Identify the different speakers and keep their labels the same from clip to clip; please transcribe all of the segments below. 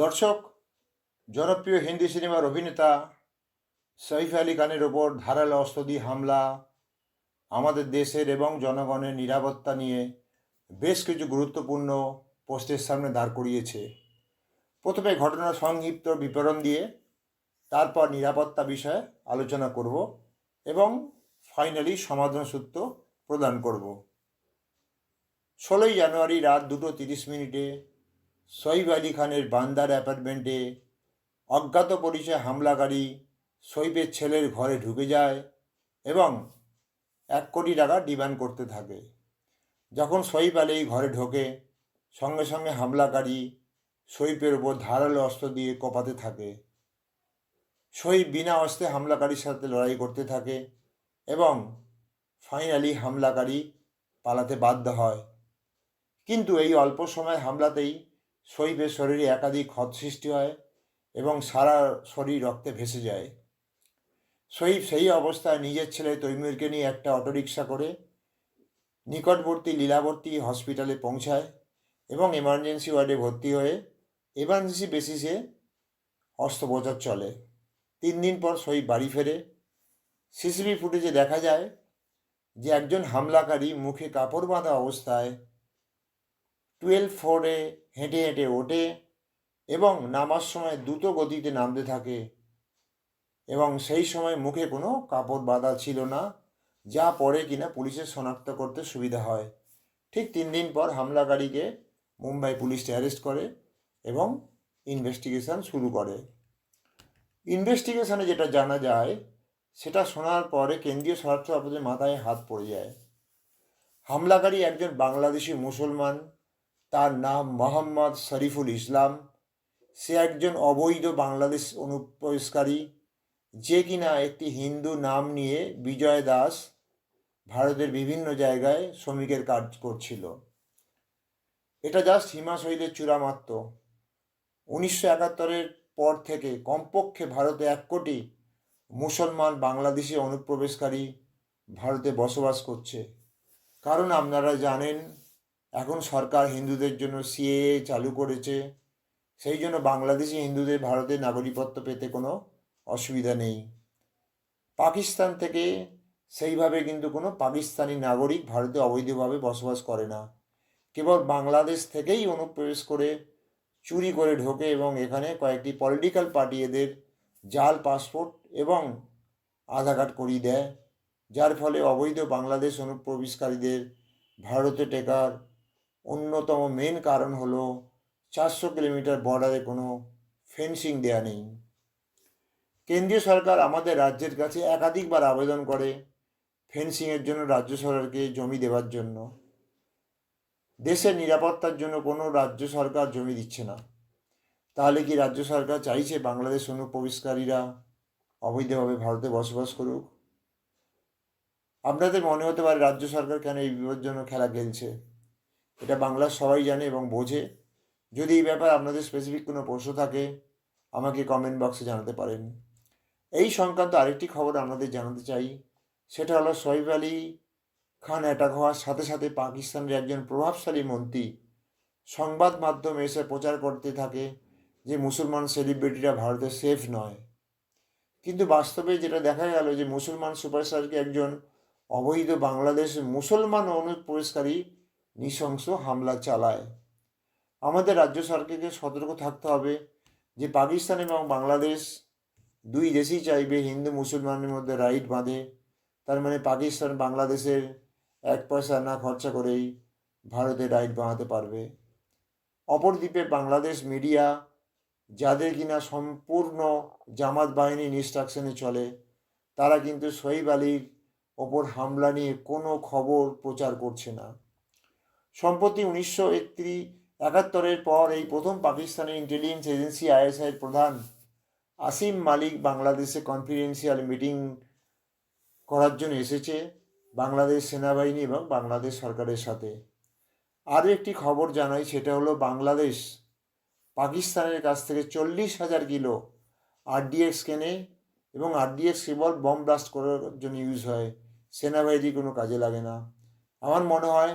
Speaker 1: দর্শক, জনপ্রিয় হিন্দি সিনেমার অভিনেতা সইফ আলী খানের ওপর ধারালো অস্ত্র দিয়ে হামলা আমাদের দেশের এবং জনগণের নিরাপত্তা নিয়ে বেশ কিছু গুরুত্বপূর্ণ প্রশ্নের সামনে দাঁড় করিয়েছে। প্রথমে ঘটনার সংক্ষিপ্ত বিবরণ দিয়ে তারপর নিরাপত্তা বিষয়ে আলোচনা করব এবং ফাইনালি সমাধান সূত্র প্রদান করব। 16ই জানুয়ারি রাত 2:30 সইফ আলী খানের বান্দার অ্যাপার্টমেন্টে অজ্ঞাত পরিচয় হামলাকারী সইফের ছেলের ঘরে ঢুকে যায় এবং 1 কোটি টাকা ডিমান্ড করতে থাকে। যখন সইফ আলী ঘরে ঢোকে, সঙ্গে সঙ্গে হামলাকারী সইফের ওপর ধারালো অস্ত্র দিয়ে কোপাতে থাকে। সইফ বিনা অস্ত্রে হামলাকারীর সাথে লড়াই করতে থাকে এবং ফাইনালি হামলাকারী পালাতে বাধ্য হয়। কিন্তু এই অল্প সময় হামলাতেই সইফের শরীরে একাধিক ক্ষত সৃষ্টি হয় এবং সারা শরীর রক্তে ভেসে যায়। সইফ সেই অবস্থায় নিজের ছেলে তৈমুরকে নিয়ে একটা অটোরিকশা করে নিকটবর্তী লীলাবতী হসপিটালে পৌঁছায় এবং এমার্জেন্সি ওয়ার্ডে ভর্তি হয়ে এমার্জেন্সি বেসিসে অস্ত্রোপচার চলে। 3 দিন পর সইফ বাড়ি ফেরে। সিসিটিভি ফুটেজে দেখা যায় যে একজন হামলাকারী মুখে কাপড় বাঁধা অবস্থায় 12 ফ্লোরে হেঁটে হেঁটে ওঠে এবং নামার সময় দ্রুত গতিতে নামতে থাকে এবং সেই সময় মুখে কোনো কাপড় বাঁধা ছিল না, যা পরে কিনা পুলিশের শনাক্ত করতে সুবিধা হয়। ঠিক 3 দিন পর হামলাকারীকে মুম্বাই পুলিশ অ্যারেস্ট করে এবং ইনভেস্টিগেশন শুরু করে। ইনভেস্টিগেশনে যেটা জানা যায় সেটা শোনার পরে কেন্দ্রীয় স্বরাষ্ট্র দপ্তরের মাথায় হাত পড়ে যায়। হামলাকারী একজন বাংলাদেশি মুসলমান, তার নাম মোহাম্মদ শরীফুল ইসলাম। সে একজন অবৈধ বাংলাদেশ অনুপ্রবেশকারী, যে কিনা একটি হিন্দু নাম নিয়ে বিজয় দাস ভারতের বিভিন্ন জায়গায় শ্রমিকের কাজ করছিল। এটা জাস্ট হিমাশৈলের চূড়া মাত্র। 1971-এর পর থেকে কমপক্ষে ভারতে 1 কোটি মুসলমান বাংলাদেশি অনুপ্রবেশকারী ভারতে বসবাস করছে। কারণ আপনারা জানেন, এখন সরকার হিন্দুদের জন্য সিএএ চালু করেছে, সেই জন্য বাংলাদেশি হিন্দুদের ভারতের নাগরিকত্ব পেতে কোনো অসুবিধা নেই। পাকিস্তান থেকে সেইভাবে কিন্তু কোনো পাকিস্তানি নাগরিক ভারতে অবৈধভাবে বসবাস করে না। কেবল বাংলাদেশ থেকেই অনুপ্রবেশ করে চুরি করে ঢোকে এবং এখানে কয়েকটি পলিটিক্যাল পার্টি এদের জাল পাসপোর্ট এবং আধার কার্ড করিয়ে দেয়, যার ফলে অবৈধ বাংলাদেশ অনুপ্রবেশকারীদের ভারতে টেকার অন্যতম মেন কারণ হলো 400 কিলোমিটার বর্ডারে কোনো ফেন্সিং দেয়া নেই। কেন্দ্রীয় সরকার আমাদের রাজ্যের কাছে একাধিকবার আবেদন করে ফেন্সিংয়ের জন্য রাজ্য সরকারকে জমি দেওয়ার জন্য। দেশের নিরাপত্তার জন্য কোনো রাজ্য সরকার জমি দিচ্ছে না। তাহলে কি রাজ্য সরকার চাইছে বাংলাদেশ অনুপ্রবেশকারীরা অবৈধভাবে ভারতে বসবাস করুক? আপনাদের মনে হতে পারে রাজ্য সরকার কেন এই বিপজ্জনক খেলা খেলছে। এটা বাংলার সবাই জানে এবং বোঝে। যদি এই ব্যাপারে আপনাদের স্পেসিফিক কোনো প্রশ্ন থাকে আমাকে কমেন্ট বক্সে জানাতে পারেন। এই সংক্রান্ত আরেকটি খবর আপনাদের জানাতে চাই, সেটা হলো সইফ আলী খান অ্যাটাক হওয়ার সাথে সাথে পাকিস্তানের একজন প্রভাবশালী মন্ত্রী সংবাদ মাধ্যমে এসে প্রচার করতে থাকে যে মুসলমান সেলিব্রিটিরা ভারতে সেফ নয়। কিন্তু বাস্তবে যেটা দেখা গেল যে মুসলমান সুপারস্টারকে একজন অবৈধ বাংলাদেশ মুসলমান অনুপ্রবেশকারী নৃশংস হামলা চালায়। আমাদের রাজ্য সরকারকে সতর্ক থাকতে হবে যে পাকিস্তান এবং বাংলাদেশ দুই দেশই চাইবে হিন্দু মুসলমানের মধ্যে রাইট বাঁধে। তার মানে পাকিস্তান বাংলাদেশের 1 পয়সা না খরচা করেই ভারতে রাইট বাঁধাতে পারবে। অপরদ্বীপে বাংলাদেশ মিডিয়া, যাদের কিনা সম্পূর্ণ জামাত বাহিনীর ইনস্ট্রাকশনে চলে, তারা কিন্তু সইফ আলীর ওপর হামলা নিয়ে কোনো খবর প্রচার করছে না। সম্প্রতি 1971-এর পর এই প্রথম পাকিস্তানের ইন্টেলিজেন্স এজেন্সি আইএসআইয়ের প্রধান আসিম মালিক বাংলাদেশে কনফিডেন্সিয়াল মিটিং করার জন্য এসেছে বাংলাদেশ সেনাবাহিনী এবং বাংলাদেশ সরকারের সাথে। আরও একটি খবর জানাই, সেটা হলো বাংলাদেশ পাকিস্তানের কাছ থেকে 40,000 কিলো আরডিএক্স কেনে এবং আরডিএক্স কেবল বম ব্লাস্ট করার জন্য ইউজ হয়, সেনাবাহিনী কোনো কাজে লাগে না। আমার মনে হয়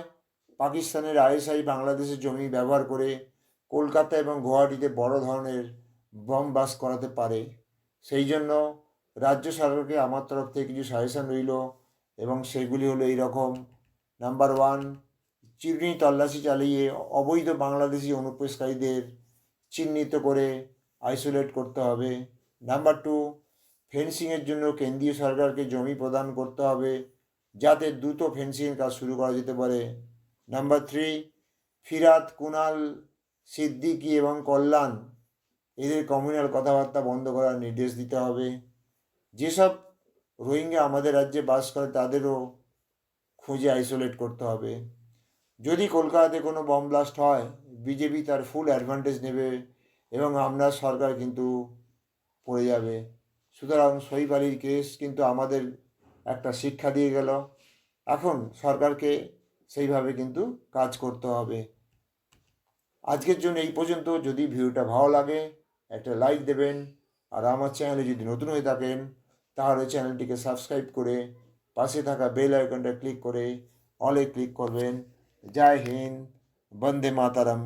Speaker 1: পাকিস্তানের আইএসআই বাংলাদেশের জমি ব্যবহার করে কলকাতা এবং গুয়াহাটিতে বড় ধরনের বম ব্লাস্ট করাতে পারে। সেই জন্য রাজ্য সরকারকে আমার তরফ থেকে কিছু সাজেশন রইল, এবং সেগুলি হলো এইরকম: নাম্বার 1, চিরুনি তল্লাশি চালিয়ে অবৈধ বাংলাদেশি অনুপ্রবেশকারীদের চিহ্নিত করে আইসোলেট করতে হবে। নাম্বার 2, ফেন্সিংয়ের জন্য কেন্দ্রীয় সরকারকে জমি প্রদান করতে হবে, যাতে দ্রুত ফেন্সিংয়ের কাজ শুরু করা যেতে পারে। নাম্বার 3, ফিরাত, কুনাল, সিদ্দিকি এবং কল্যাণ এদের কমিউনাল কথাবার্তা বন্ধ করার নির্দেশ দিতে হবে। যেসব রোহিঙ্গা আমাদের রাজ্যে বাস করে তাদেরও খুঁজে আইসোলেট করতে হবে। যদি কলকাতাতে কোনো বম ব্লাস্ট হয়, বিজেপি তার ফুল অ্যাডভান্টেজ নেবে এবং আমরা সরকার কিন্তু পড়ে যাবে। সুতরাং সইফ আলীর কেস কিন্তু আমাদের একটা শিক্ষা দিয়ে গেল। এখন সরকারকে সেইভাবে কিন্তু কাজ করতে হবে। আজকের জন্য এই পর্যন্ত। যদি ভিডিওটা ভালো লাগে একটা লাইক দেবেন, আর আমার চ্যানেলে যদি নতুন হয়ে থাকেন তাহলে চ্যানেলটিকে সাবস্ক্রাইব করে পাশে থাকা বেল আইকনটা ক্লিক করে অলে ক্লিক করবেন। জয় হিন্দ, বন্দে মাতারম।